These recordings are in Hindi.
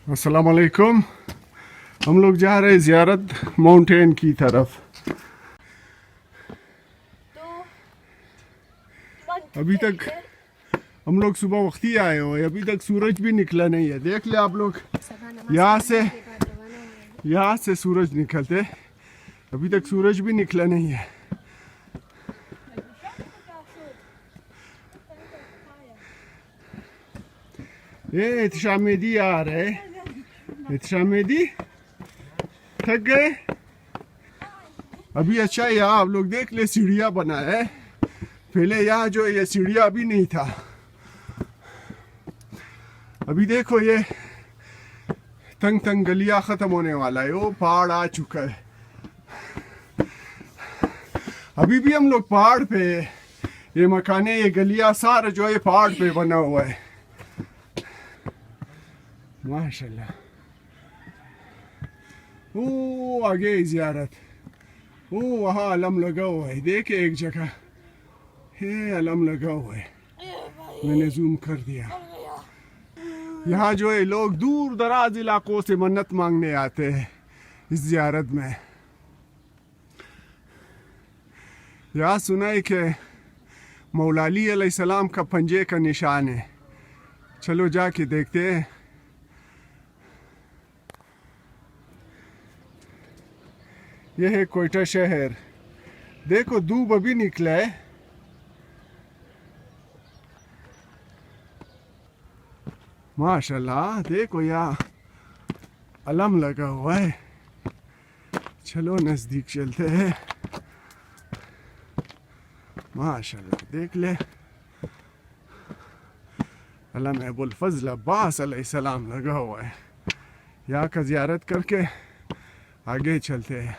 अस्सलाम वालेकुम। हम लोग जा रहे हैं ज़ियारत माउंटेन की तरफ। अभी तक हम लोग सुबह वक्त ही आए हुए, अभी तक सूरज भी निकला नहीं है। देख ले आप लोग, यहाँ से सूरज निकलते, अभी तक सूरज भी निकला नहीं है। ये एहतशामेदी आ रहे, एहतशामेदी थक गए अभी। अच्छा यहाँ आप लोग देख ले, सीढ़ियाँ बना है। पहले यहाँ जो ये सीढ़ियाँ भी नहीं था। अभी देखो ये तंग तंग गलियाँ ख़त्म होने वाला है, वो पहाड़ आ चुका है। अभी भी हम लोग पहाड़ पे, ये मकाने, ये गलियाँ सारा जो है पहाड़ पे बना हुआ है। माशाल्लाह। वो आगे ज़ियारत, वो वहाँ अलम लगा हुआ है, देखे एक जगह है अलम लगा हुआ है, मैंने जूम कर दिया। यहाँ जो है लोग दूर दराज इलाकों से मन्नत मांगने आते हैं इस ज़ियारत में। यहाँ सुना है कि मौला अली अलैहिस्सलाम का पंजे का निशान है। चलो जाके देखते हैं। यह है कोयटा शहर। देखो धूप अभी निकला है। माशाल्लाह, देखो यहाँ अलम लगा हुआ है। चलो नज़दीक चलते हैं। माशाल्लाह, देख ले, अलम अबुल फजल अब्बास अलैहिस्सलाम लगा हुआ है। यहाँ का ज़ियारत करके आगे चलते हैं।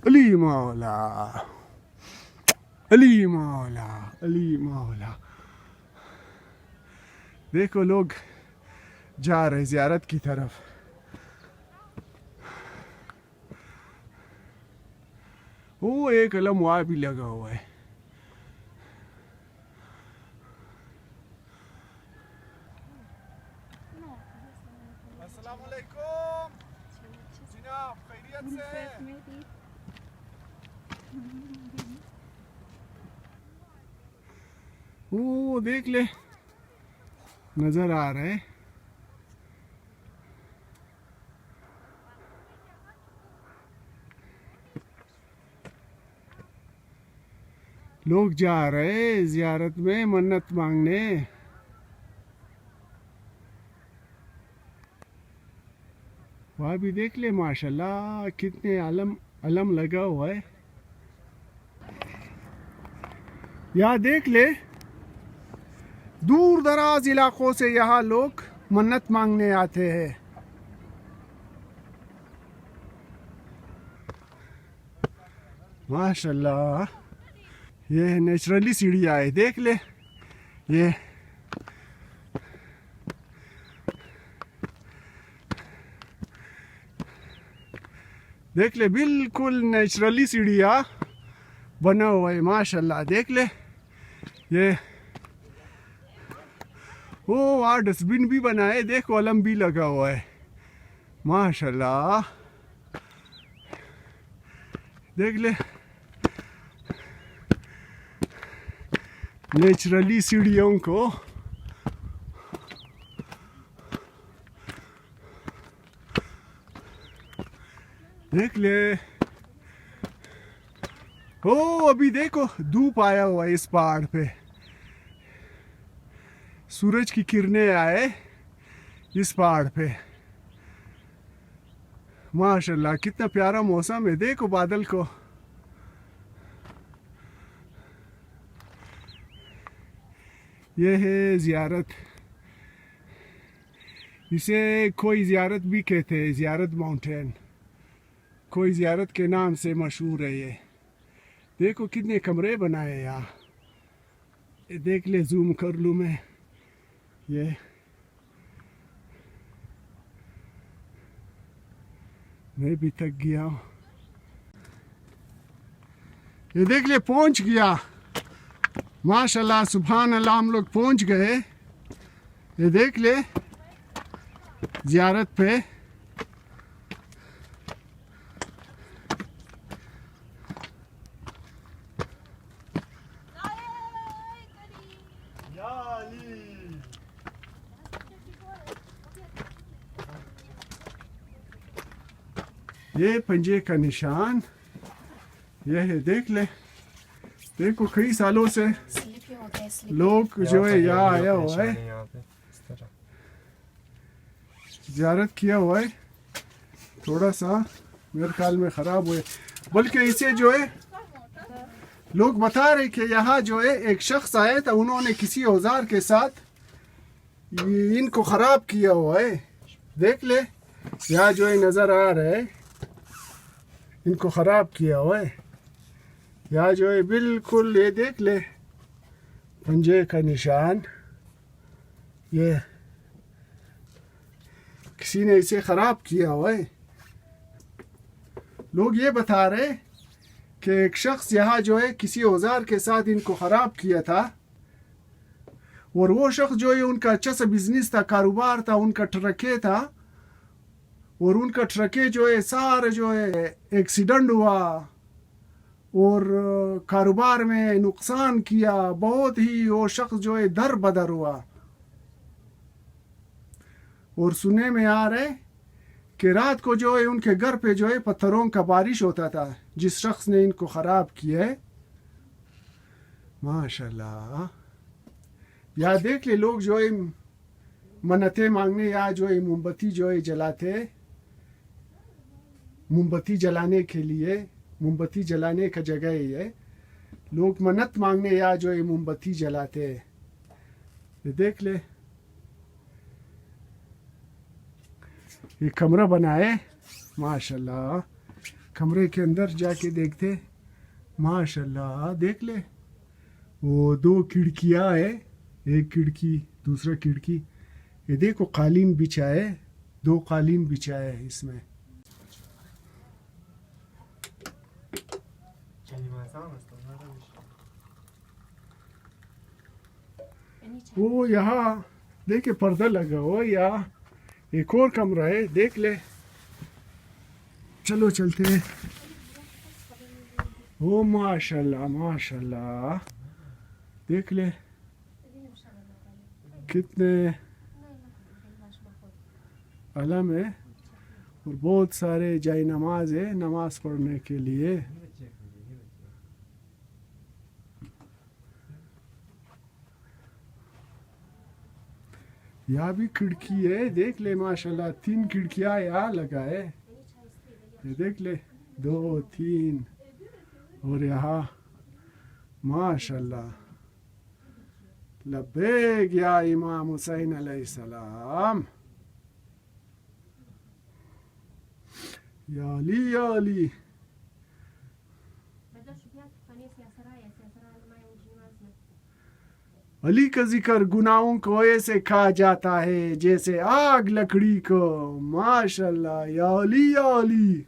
अली मौला, अली मौला, अली मौला। देखो लोग जा रहे ज़ियारत की तरफ। वो एक अलम वहाँ भी लगा हुआ है। अस्सलाम वालेकुम जनाब, खैरियत से? वो देख ले, नजर आ रहा है। लोग जा रहे ज़ियारत में मन्नत मांगने। वहाँ भी देख ले, माशाल्लाह कितने अलम अलम लगा हुआ है। यहाँ देख ले, दूर दराज इलाकों से यहाँ लोग मन्नत मांगने आते हैं। माशाल्लाह, ये नेचुरली सीढ़ियाँ है। देख ले, ये देख ले, बिल्कुल नेचुरली सीढ़ियाँ बना हुआ है। माशाल्लाह, देख ले, ये वो वहाँ डस्टबिन भी बना है। देखो अलम भी लगा हुआ है। माशाल्लाह, देख ले, नेचुरली सीढ़ियों को। देख ले, ओ अभी देखो धूप आया हुआ है इस पहाड़ पे। सूरज की किरणें आए इस पहाड़ पे। माशाल्लाह, कितना प्यारा मौसम है। देखो बादल को। ये है ज़ियारत, इसे कोई ज़ियारत भी कहते हैं, ज़ियारत माउंटेन। कोई ज़ियारत के नाम से मशहूर है ये। देखो कितने कमरे बनाए यहाँ। देख ले, जूम कर लूँ मैं। ये मैं भी थक गया हूँ। ये देख ले, पहुँच गया। माशाल्लाह सुभान अल्लाह हम लोग पहुंच गए। ये देख ले ज़ियारत पे ये पंजे का निशान ये है, देख ले। देखो कई सालों से लोग जो है यहाँ आया हुआ है, ज़ियारत किया हुआ है। थोड़ा सा मेरे ख्याल में ख़राब हुए, बल्कि इसे जो है लोग बता रहे कि यहाँ जो है एक शख्स आया था, उन्होंने किसी औजार के साथ इनको ख़राब किया हुआ है। देख ले यहाँ जो है नज़र आ रहा है, इनको ख़राब किया हुआ है। यहाँ जो है बिल्कुल ये देख ले पंजे का निशान, ये किसी ने इसे ख़राब किया हुआ है। लोग ये बता रहे कि एक शख्स यहाँ जो है किसी औजार के साथ इनको ख़राब किया था, और वो शख्स जो है उनका अच्छा सा बिजनेस था, कारोबार था, उनका ट्रके था, और उनका ट्रके जो है सारे जो है एक्सीडेंट हुआ और कारोबार में नुकसान किया। बहुत ही वो शख्स जो है दर बदर हुआ। और सुनने में आ रहा है कि रात को जो है उनके घर पे जो है पत्थरों का बारिश होता था, जिस शख्स ने इनको ख़राब किया है। माशाल्लाह यहाँ देख ले लोग जो है मन्नतें मांगने या जो है मोमबत्ती जो है जलाते, मोमबत्ती जलाने के लिए, मोमबत्ती जलाने का जगह ही है। लोग मन्नत मांगने या जो है मोमबत्ती जलाते हैं। ये देख ले ये कमरा बनाए माशाल्लाह। कमरे के अंदर जाके देखते माशाल्लाह, देख ले वो दो खिड़कियां है, एक खिड़की दूसरा खिड़की। ये देखो कालीन बिछा है, दो कालीन बिछा है इसमें। वो यहाँ देखे पर्दा लगा हुआ, यहाँ एक और कमरा है, देख ले। चलो चलते हैं। ओ माशाल्लाह माशाल्लाह, देख ले कितने अलम है, और बहुत सारे जाय नमाज है नमाज पढ़ने के लिए। यहाँ भी खिड़की है, देख ले माशाल्लाह। 3 खिड़कियाँ यहाँ लगा है, ये देख ले 2 3, और यहाँ माशाल्लाह। लब्बैक या इमाम हुसैन अलैहिस्सलाम, या अली या अली। अली का जिक्र गुनाहों को ऐसे खा जाता है जैसे आग लकड़ी को। माशाल्लाह या अली या अली।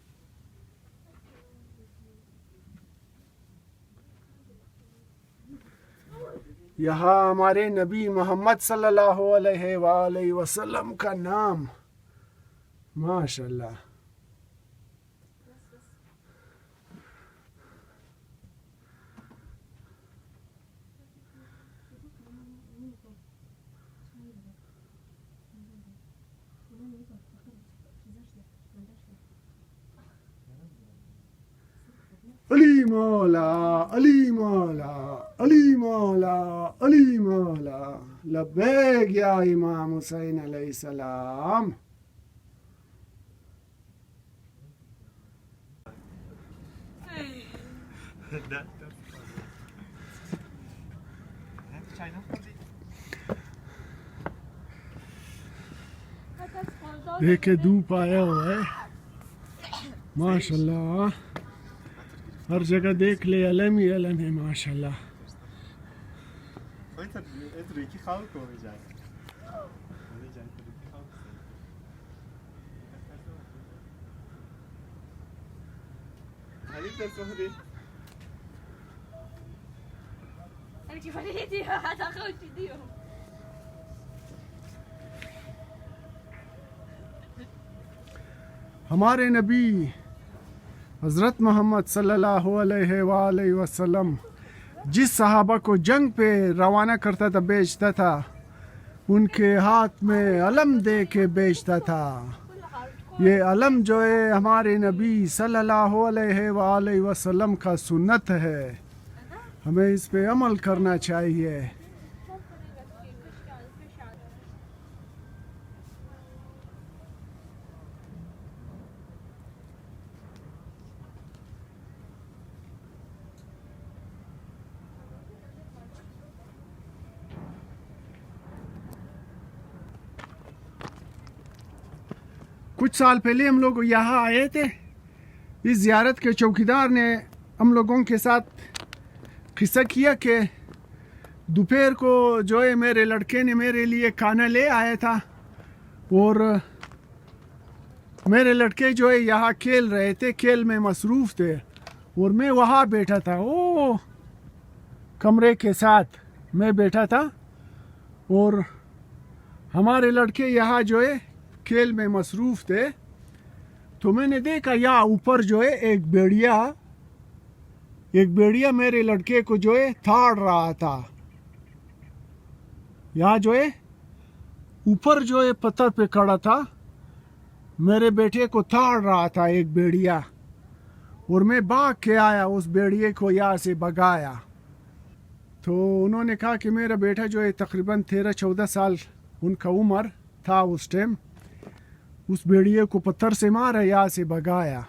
यहाँ हमारे नबी मोहम्मद सल्लल्लाहु अलैहि वसल्लम का नाम। माशाल्लाह अली मौला अली मौला अली मौला अली मौला। लब्बैक या इमाम हुसैन अलैहिस्सलाम। देखे धूप आया हुआ है माशाल्लाह। हर जगह देख ले अलम ही अलम है माशाल्लाह। हमारे नबी हज़रत मोहम्मद सल्लल्लाहु अलैहि वसल्लम जिस सहाबा को जंग पे रवाना करता था, बेचता था, उनके हाथ में अलम दे के बेचता था। ये अलम जो है हमारे नबी सल्लल्लाहु अलैहि वसल्लम का सुन्नत है, हमें इस पे अमल करना चाहिए। कुछ साल पहले हम लोग यहाँ आए थे। इस ज़ियारत के चौकीदार ने हम लोगों के साथ किस्सा किया कि दोपहर को जो है मेरे लड़के ने मेरे लिए खाना ले आया था और मेरे लड़के जो है यहाँ खेल रहे थे, खेल में मसरूफ़ थे और मैं वहाँ बैठा था। ओ कमरे के साथ मैं बैठा था और हमारे लड़के यहाँ जो है खेल में मसरूफ़ थे। तो मैंने देखा यहाँ ऊपर जो है एक भेड़िया मेरे लड़के को जो है थाड़ रहा था। यहाँ जो है ऊपर जो है पत्थर पे खड़ा था, मेरे बेटे को थाड़ रहा था एक भेड़िया और मैं भाग के आया, उस भेड़िए को यहाँ से भगाया। तो उन्होंने कहा कि मेरा बेटा जो है तकरीबन 13-14 साल उनका उम्र था उस टाइम, उस भेड़िए को पत्थर से मारा, यहाँ से भगाया।